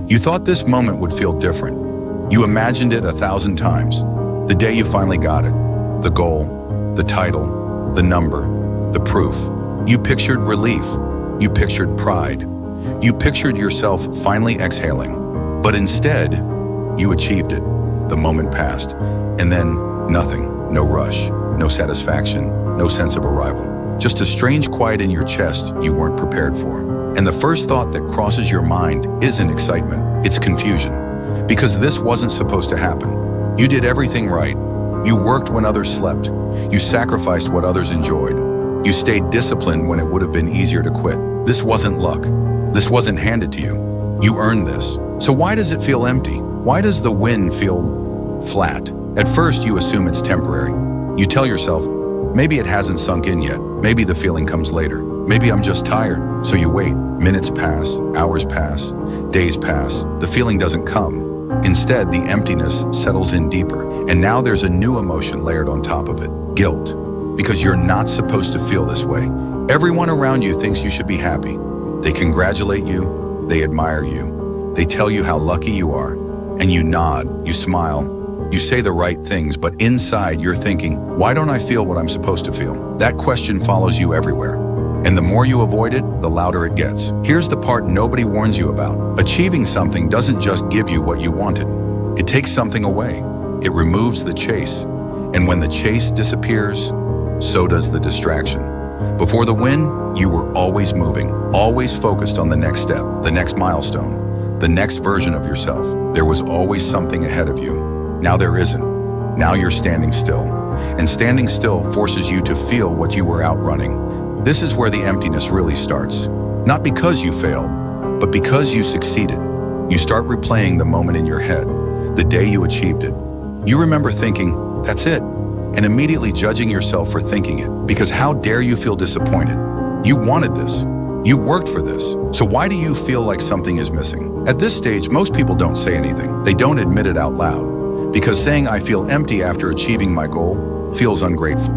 You thought this moment would feel different. You imagined it 1,000 times. The day you finally got it. The goal, the title, the number, the proof. You pictured relief. You pictured pride. You pictured yourself finally exhaling. But instead, you achieved it. The moment passed. And then nothing. No rush. No satisfaction. No sense of arrival. Just a strange quiet in your chest you weren't prepared for. And the first thought that crosses your mind isn't excitement, it's confusion. Because this wasn't supposed to happen. You did everything right. You worked when others slept. You sacrificed what others enjoyed. You stayed disciplined when it would have been easier to quit. This wasn't luck. This wasn't handed to you. You earned this. So why does it feel empty? Why does the win feel flat? At first, you assume it's temporary. You tell yourself, maybe it hasn't sunk in yet. Maybe the feeling comes later. Maybe I'm just tired. So you wait. Minutes pass, hours pass, days pass. The feeling doesn't come. Instead, the emptiness settles in deeper. And now there's a new emotion layered on top of it. Guilt. Because you're not supposed to feel this way. Everyone around you thinks you should be happy. They congratulate you. They admire you. They tell you how lucky you are. And you nod, you smile. You say the right things, but inside you're thinking, why don't I feel what I'm supposed to feel? That question follows you everywhere. And the more you avoid it, the louder it gets. Here's the part nobody warns you about. Achieving something doesn't just give you what you wanted. It takes something away. It removes the chase. And when the chase disappears, so does the distraction. Before the win, you were always moving, always focused on the next step, the next milestone, the next version of yourself. There was always something ahead of you. Now there isn't. Now you're standing still. And standing still forces you to feel what you were outrunning. This is where the emptiness really starts. Not because you failed, but because you succeeded. You start replaying the moment in your head, the day you achieved it. You remember thinking, that's it, and immediately judging yourself for thinking it. Because how dare you feel disappointed? You wanted this. You worked for this. So why do you feel like something is missing? At this stage, most people don't say anything. They don't admit it out loud. Because saying I feel empty after achieving my goal feels ungrateful.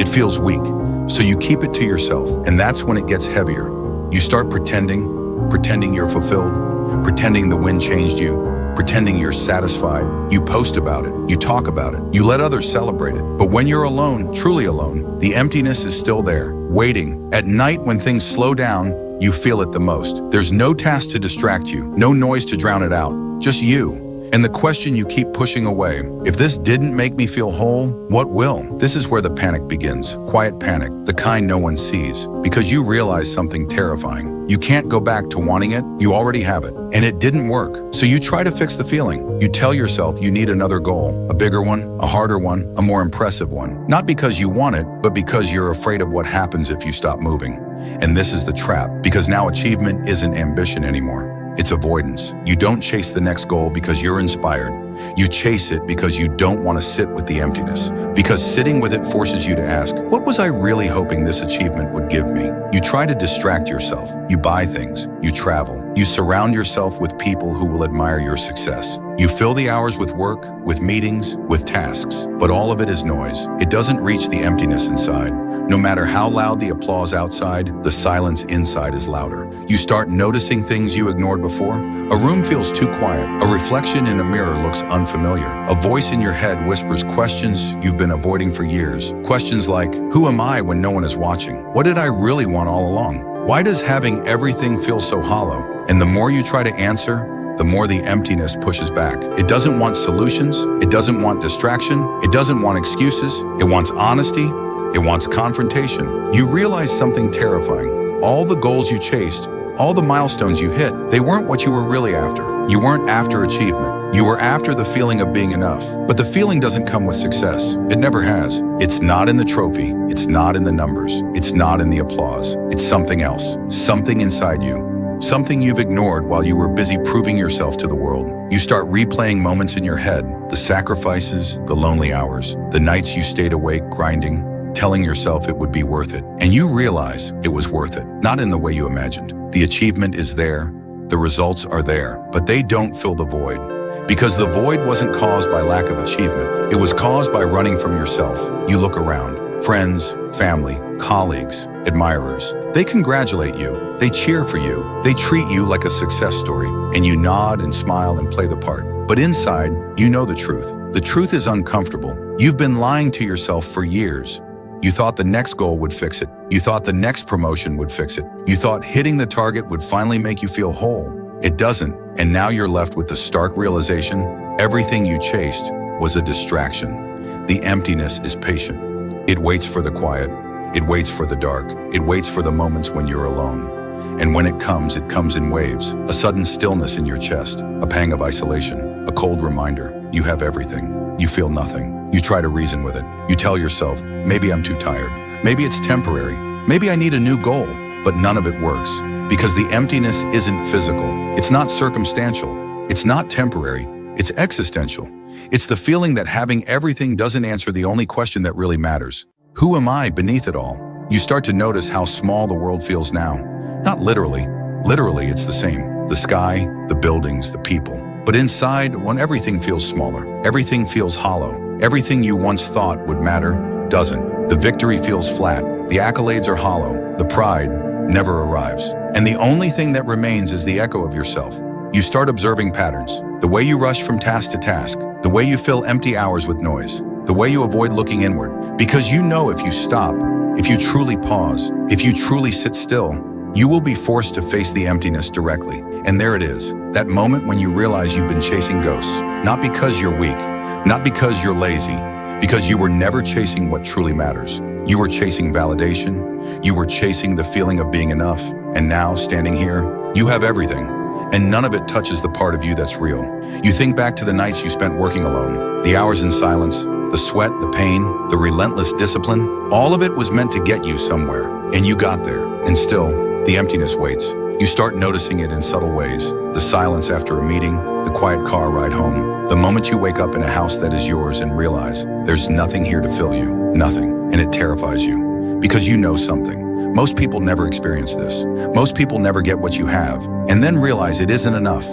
It feels weak. So you keep it to yourself, and that's when it gets heavier. You start pretending you're fulfilled, pretending the win changed you, pretending you're satisfied. You post about it, you talk about it, you let others celebrate it. But when you're alone, truly alone, the emptiness is still there, waiting. At night when things slow down, you feel it the most. There's no task to distract you, no noise to drown it out, just you. And the question you keep pushing away, if this didn't make me feel whole, what will? This is where the panic begins. Quiet panic, the kind no one sees. Because you realize something terrifying. You can't go back to wanting it, you already have it. And it didn't work. So you try to fix the feeling. You tell yourself you need another goal, a bigger one, a harder one, a more impressive one. Not because you want it, but because you're afraid of what happens if you stop moving. And this is the trap, because now achievement isn't ambition anymore. It's avoidance. You don't chase the next goal because you're inspired. You chase it because you don't want to sit with the emptiness. Because sitting with it forces you to ask, what was I really hoping this achievement would give me? You try to distract yourself. You buy things. You travel. You surround yourself with people who will admire your success. You fill the hours with work, with meetings, with tasks. But all of it is noise. It doesn't reach the emptiness inside. No matter how loud the applause outside, the silence inside is louder. You start noticing things you ignored before. A room feels too quiet. A reflection in a mirror looks unfamiliar. A voice in your head whispers questions you've been avoiding for years. Questions like, who am I when no one is watching? What did I really want all along? Why does having everything feel so hollow? And the more you try to answer, the more the emptiness pushes back. It doesn't want solutions. It doesn't want distraction. It doesn't want excuses. It wants honesty. It wants confrontation. You realize something terrifying. All the goals you chased, all the milestones you hit, they weren't what you were really after. You weren't after achievement. You were after the feeling of being enough. But the feeling doesn't come with success. It never has. It's not in the trophy. It's not in the numbers. It's not in the applause. It's something else. Something inside you. Something you've ignored while you were busy proving yourself to the world. You start replaying moments in your head, the sacrifices, the lonely hours, the nights you stayed awake grinding, telling yourself it would be worth it. And you realize it was worth it, not in the way you imagined. The achievement is there, the results are there, but they don't fill the void. Because the void wasn't caused by lack of achievement. It was caused by running from yourself. You look around. Friends, family, colleagues, admirers. They congratulate you, they cheer for you, they treat you like a success story, and you nod and smile and play the part. But inside, you know the truth. The truth is uncomfortable. You've been lying to yourself for years. You thought the next goal would fix it. You thought the next promotion would fix it. You thought hitting the target would finally make you feel whole. It doesn't, and now you're left with the stark realization everything you chased was a distraction. The emptiness is patient. It waits for the quiet. It waits for the dark. It waits for the moments when you're alone. And when it comes in waves. A sudden stillness in your chest, a pang of isolation, a cold reminder. You have everything. You feel nothing. You try to reason with it. You tell yourself, maybe I'm too tired. Maybe it's temporary. Maybe I need a new goal. But none of it works. Because the emptiness isn't physical. It's not circumstantial. It's not temporary. It's existential. It's the feeling that having everything doesn't answer the only question that really matters. Who am I beneath it all? You start to notice how small the world feels now. Not literally. Literally, it's the same. The sky, the buildings, the people. But inside, when everything feels smaller, everything feels hollow, everything you once thought would matter doesn't. The victory feels flat. The accolades are hollow. The pride never arrives. And the only thing that remains is the echo of yourself. You start observing patterns. The way you rush from task to task. The way you fill empty hours with noise. The way you avoid looking inward. Because you know if you stop, if you truly pause, if you truly sit still, you will be forced to face the emptiness directly. And there it is, that moment when you realize you've been chasing ghosts. Not because you're weak, not because you're lazy, because you were never chasing what truly matters. You were chasing validation. You were chasing the feeling of being enough. And now, standing here, you have everything. And none of it touches the part of you that's real. You think back to the nights you spent working alone, the hours in silence, the sweat, the pain, the relentless discipline. All of it was meant to get you somewhere. And you got there. And still, the emptiness waits. You start noticing it in subtle ways. The silence after a meeting, the quiet car ride home, the moment you wake up in a house that is yours and realize there's nothing here to fill you, nothing, and it terrifies you. Because you know something. Most people never experience this. Most people never get what you have, and then realize it isn't enough.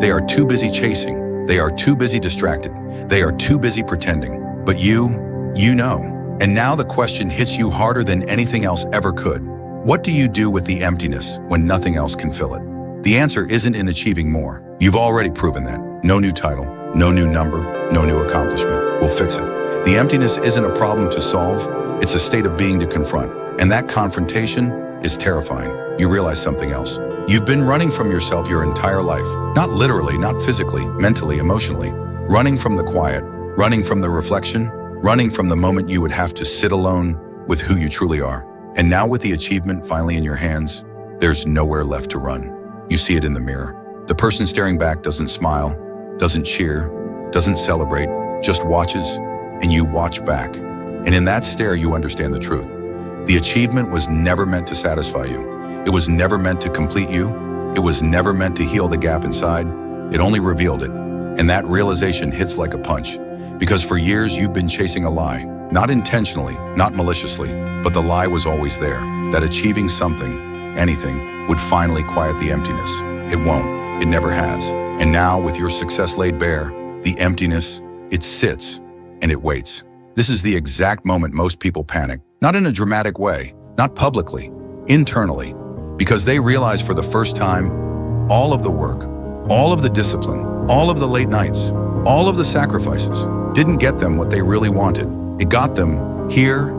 They are too busy chasing. They are too busy distracted. They are too busy pretending. But you know. And now the question hits you harder than anything else ever could. What do you do with the emptiness when nothing else can fill it? The answer isn't in achieving more. You've already proven that. No new title, no new number, no new accomplishment will fix it. The emptiness isn't a problem to solve. It's a state of being to confront. And that confrontation is terrifying. You realize something else. You've been running from yourself your entire life. Not literally, not physically, mentally, emotionally. Running from the quiet, running from the reflection, running from the moment you would have to sit alone with who you truly are. And now with the achievement finally in your hands, there's nowhere left to run. You see it in the mirror. The person staring back doesn't smile, doesn't cheer, doesn't celebrate, just watches, and you watch back. And in that stare, you understand the truth. The achievement was never meant to satisfy you. It was never meant to complete you. It was never meant to heal the gap inside. It only revealed it. And that realization hits like a punch. Because for years, you've been chasing a lie. Not intentionally, not maliciously, but the lie was always there. That achieving something, anything, would finally quiet the emptiness. It won't. It never has. And now, with your success laid bare, the emptiness, it sits and it waits. This is the exact moment most people panic. Not in a dramatic way, not publicly, internally, because they realize for the first time, all of the work, all of the discipline, all of the late nights, all of the sacrifices didn't get them what they really wanted. It got them here,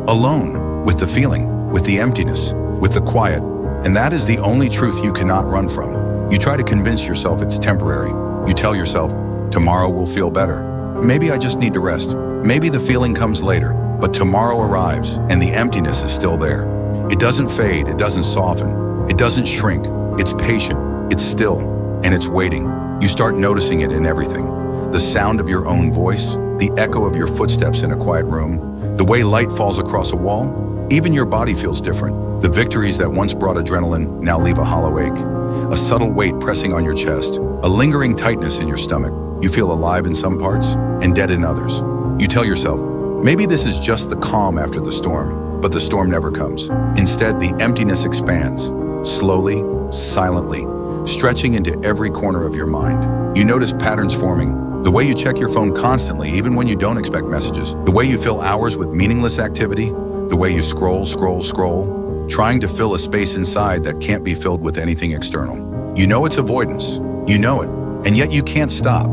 alone, with the feeling, with the emptiness, with the quiet. And that is the only truth you cannot run from. You try to convince yourself it's temporary. You tell yourself, tomorrow will feel better. Maybe I just need to rest. Maybe the feeling comes later. But tomorrow arrives, and the emptiness is still there. It doesn't fade, it doesn't soften, it doesn't shrink. It's patient, it's still, and it's waiting. You start noticing it in everything. The sound of your own voice, the echo of your footsteps in a quiet room, the way light falls across a wall. Even your body feels different. The victories that once brought adrenaline now leave a hollow ache. A subtle weight pressing on your chest, a lingering tightness in your stomach. You feel alive in some parts and dead in others. You tell yourself, maybe this is just the calm after the storm, but the storm never comes. Instead, the emptiness expands, slowly, silently, stretching into every corner of your mind. You notice patterns forming, the way you check your phone constantly even when you don't expect messages, the way you fill hours with meaningless activity, the way you scroll, trying to fill a space inside that can't be filled with anything external. You know it's avoidance. You know it, and yet you can't stop.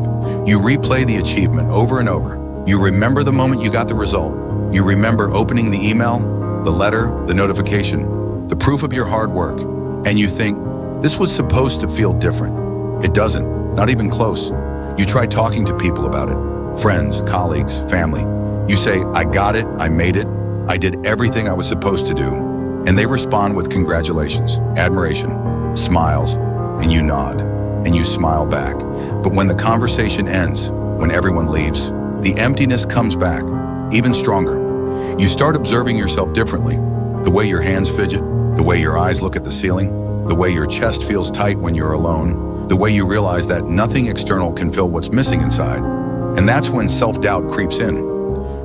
You replay the achievement over and over. You remember the moment you got the result. You remember opening the email, the letter, the notification, the proof of your hard work, and you think, this was supposed to feel different. It doesn't, not even close. You try talking to people about it, friends, colleagues, family. You say, I got it, I made it, I did everything I was supposed to do. And they respond with congratulations, admiration, smiles, and you nod, and you smile back. But when the conversation ends, when everyone leaves, the emptiness comes back, even stronger. You start observing yourself differently. The way your hands fidget, the way your eyes look at the ceiling, the way your chest feels tight when you're alone, the way you realize that nothing external can fill what's missing inside. And that's when self-doubt creeps in.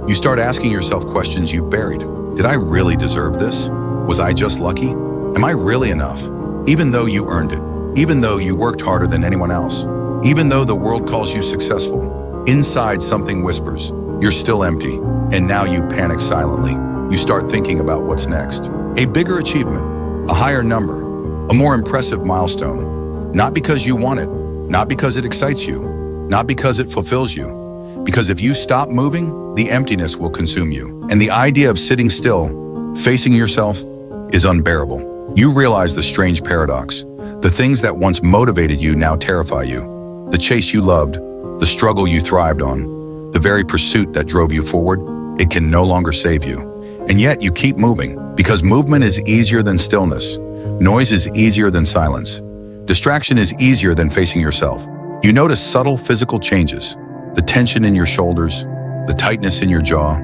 You start asking yourself questions you've buried. Did I really deserve this? Was I just lucky? Am I really enough? Even though you earned it, even though you worked harder than anyone else, even though the world calls you successful, inside something whispers, you're still empty, and now you panic silently. You start thinking about what's next. A bigger achievement, a higher number, a more impressive milestone. Not because you want it, not because it excites you, not because it fulfills you. Because if you stop moving, the emptiness will consume you. And the idea of sitting still, facing yourself, is unbearable. You realize the strange paradox. The things that once motivated you now terrify you. The chase you loved, the struggle you thrived on, the very pursuit that drove you forward, it can no longer save you. And yet you keep moving, because movement is easier than stillness. Noise is easier than silence. Distraction is easier than facing yourself. You notice subtle physical changes, the tension in your shoulders, the tightness in your jaw,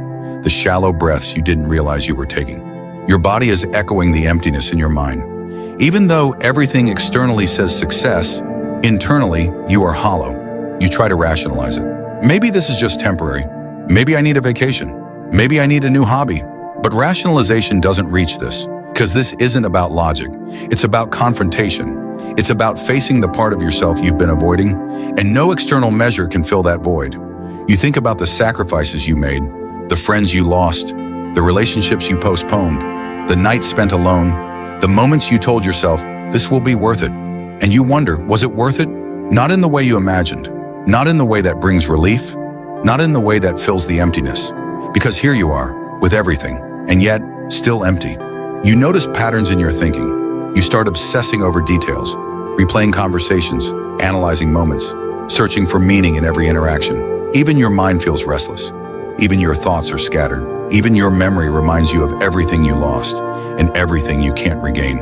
the shallow breaths you didn't realize you were taking. Your body is echoing the emptiness in your mind. Even though everything externally says success, internally you are hollow. You try to rationalize it. Maybe this is just temporary. Maybe I need a vacation. Maybe I need a new hobby. But rationalization doesn't reach this, because this isn't about logic. It's about confrontation. It's about facing the part of yourself you've been avoiding, and no external measure can fill that void. You think about the sacrifices you made, the friends you lost, the relationships you postponed, the nights spent alone, the moments you told yourself, this will be worth it. And you wonder, was it worth it? Not in the way you imagined, not in the way that brings relief, not in the way that fills the emptiness. Because here you are, with everything, and yet still empty. You notice patterns in your thinking. You start obsessing over details, replaying conversations, analyzing moments, searching for meaning in every interaction. Even your mind feels restless. Even your thoughts are scattered. Even your memory reminds you of everything you lost and everything you can't regain.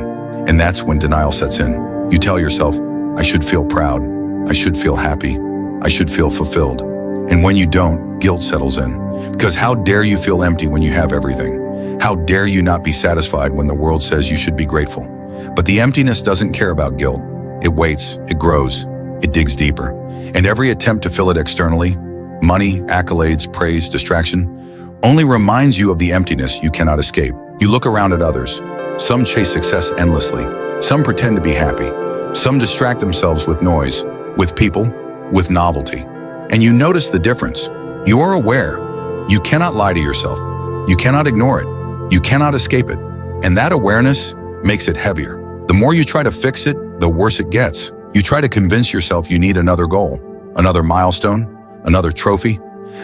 And that's when denial sets in. You tell yourself, I should feel proud. I should feel happy. I should feel fulfilled. And when you don't, guilt settles in. Because how dare you feel empty when you have everything? How dare you not be satisfied when the world says you should be grateful? But the emptiness doesn't care about guilt. It waits, it grows, it digs deeper. And every attempt to fill it externally, money, accolades, praise, distraction, only reminds you of the emptiness you cannot escape. You look around at others. Some chase success endlessly. Some pretend to be happy. Some distract themselves with noise, with people, with novelty. And you notice the difference. You are aware. You cannot lie to yourself. You cannot ignore it. You cannot escape it. And that awareness makes it heavier. The more you try to fix it, the worse it gets. You try to convince yourself you need another goal, another milestone, another trophy.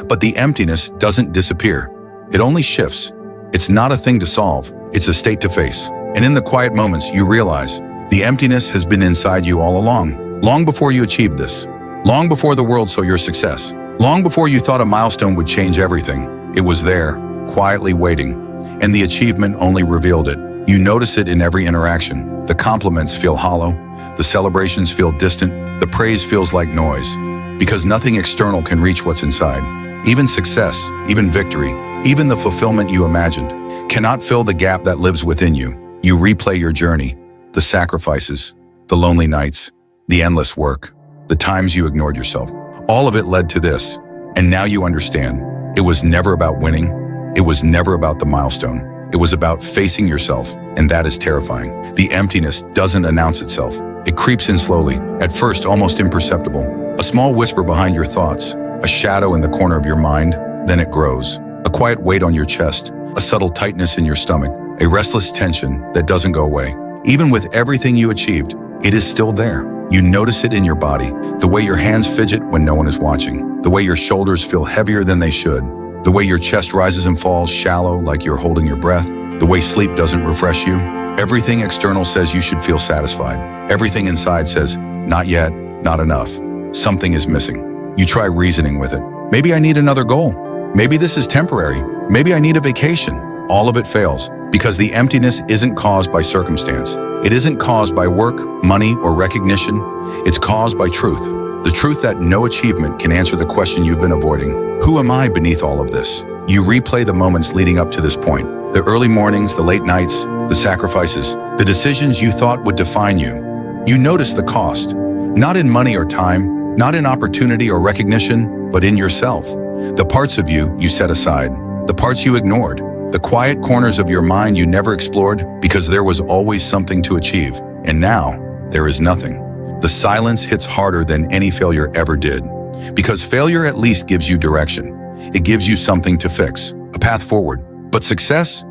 But the emptiness doesn't disappear. It only shifts. It's not a thing to solve. It's a state to face. And in the quiet moments, you realize the emptiness has been inside you all along. Long before you achieved this. Long before the world saw your success. Long before you thought a milestone would change everything. It was there, quietly waiting. And the achievement only revealed it. You notice it in every interaction. The compliments feel hollow. The celebrations feel distant. The praise feels like noise. Because nothing external can reach what's inside. Even success, even victory, even the fulfillment you imagined, cannot fill the gap that lives within you. You replay your journey, the sacrifices, the lonely nights, the endless work, the times you ignored yourself. All of it led to this. And now you understand. It was never about winning. It was never about the milestone. It was about facing yourself, and that is terrifying. The emptiness doesn't announce itself. It creeps in slowly, at first almost imperceptible. A small whisper behind your thoughts, a shadow in the corner of your mind, then it grows. A quiet weight on your chest, a subtle tightness in your stomach, a restless tension that doesn't go away. Even with everything you achieved, it is still there. You notice it in your body, the way your hands fidget when no one is watching, the way your shoulders feel heavier than they should, the way your chest rises and falls shallow like you're holding your breath, the way sleep doesn't refresh you. Everything external says you should feel satisfied. Everything inside says, not yet, not enough. Something is missing. You try reasoning with it. Maybe I need another goal. Maybe this is temporary. Maybe I need a vacation. All of it fails because the emptiness isn't caused by circumstance. It isn't caused by work, money, or recognition. It's caused by truth. The truth that no achievement can answer the question you've been avoiding. Who am I beneath all of this? You replay the moments leading up to this point. The early mornings, the late nights, the sacrifices, the decisions you thought would define you. You notice the cost, not in money or time, not in opportunity or recognition, but in yourself. The parts of you set aside, the parts you ignored, the quiet corners of your mind you never explored because there was always something to achieve. And now, there is nothing. The silence hits harder than any failure ever did. Because failure at least gives you direction. It gives you something to fix, a path forward. But success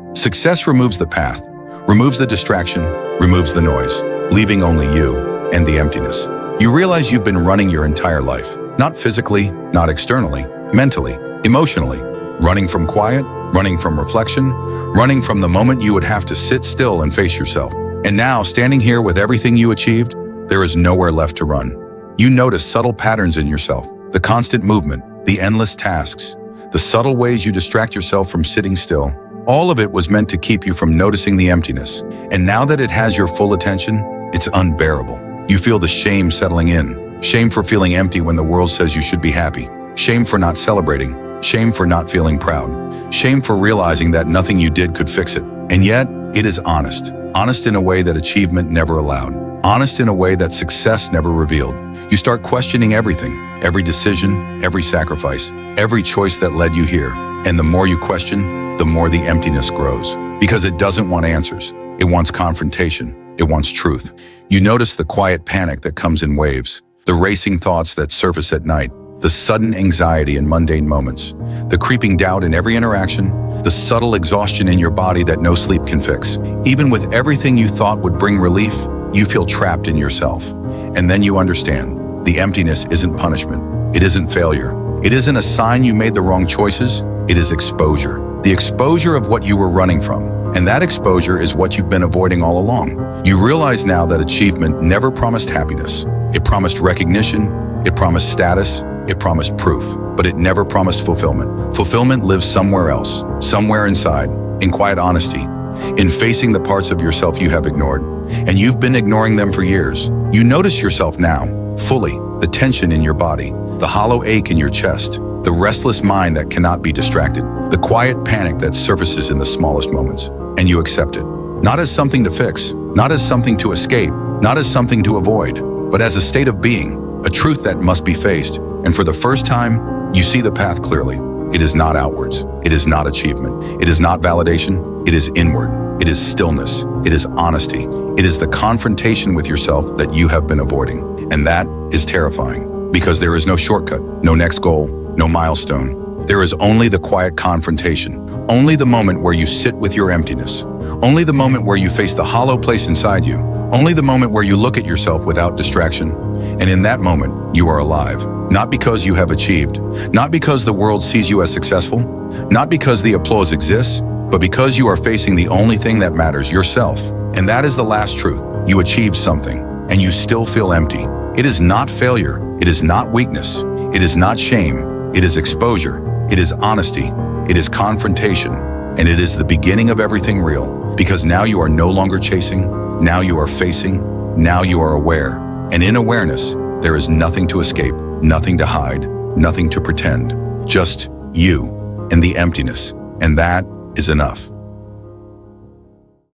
removes the path, removes the distraction, removes the noise, leaving only you and the emptiness. You realize you've been running your entire life, not physically, not externally, mentally, emotionally, running from quiet, running from reflection, running from the moment you would have to sit still and face yourself. And now, standing here with everything you achieved, there is nowhere left to run. You notice subtle patterns in yourself, the constant movement, the endless tasks, the subtle ways you distract yourself from sitting still. All of it was meant to keep you from noticing the emptiness. And now that it has your full attention, it's unbearable. You feel the shame settling in. Shame for feeling empty when the world says you should be happy. Shame for not celebrating. Shame for not feeling proud. Shame for realizing that nothing you did could fix it. And yet, it is honest. Honest in a way that achievement never allowed. Honest in a way that success never revealed. You start questioning everything, every decision, every sacrifice, every choice that led you here. And the more you question, the more the emptiness grows. Because it doesn't want answers. It wants confrontation. It wants truth. You notice the quiet panic that comes in waves, the racing thoughts that surface at night, the sudden anxiety in mundane moments, the creeping doubt in every interaction, the subtle exhaustion in your body that no sleep can fix. Even with everything you thought would bring relief, you feel trapped in yourself. And then you understand, the emptiness isn't punishment. It isn't failure. It isn't a sign you made the wrong choices. It is exposure. The exposure of what you were running from. And that exposure is what you've been avoiding all along. You realize now that achievement never promised happiness. It promised recognition. It promised status. It promised proof, but it never promised fulfillment. Fulfillment lives somewhere else, somewhere inside, in quiet honesty, in facing the parts of yourself you have ignored. And you've been ignoring them for years. You notice yourself now, fully, the tension in your body, the hollow ache in your chest, the restless mind that cannot be distracted, the quiet panic that surfaces in the smallest moments. And you accept it, not as something to fix, not as something to escape, not as something to avoid, but as a state of being, a truth that must be faced. And for the first time, you see the path clearly. It is not outwards. It is not achievement. It is not validation. It is inward. It is stillness. It is honesty. It is the confrontation with yourself that you have been avoiding. And that is terrifying because there is no shortcut, no next goal, no milestone. There is only the quiet confrontation, only the moment where you sit with your emptiness, only the moment where you face the hollow place inside you, only the moment where you look at yourself without distraction. And in that moment, you are alive. Not because you have achieved, not because the world sees you as successful, not because the applause exists, but because you are facing the only thing that matters, yourself. And that is the last truth. You achieved something, and you still feel empty. It is not failure. It is not weakness. It is not shame. It is exposure. It is honesty. It is confrontation. And it is the beginning of everything real. Because now you are no longer chasing. Now you are facing. Now you are aware. And in awareness, there is nothing to escape. Nothing to hide, nothing to pretend, just you and the emptiness, and that is enough.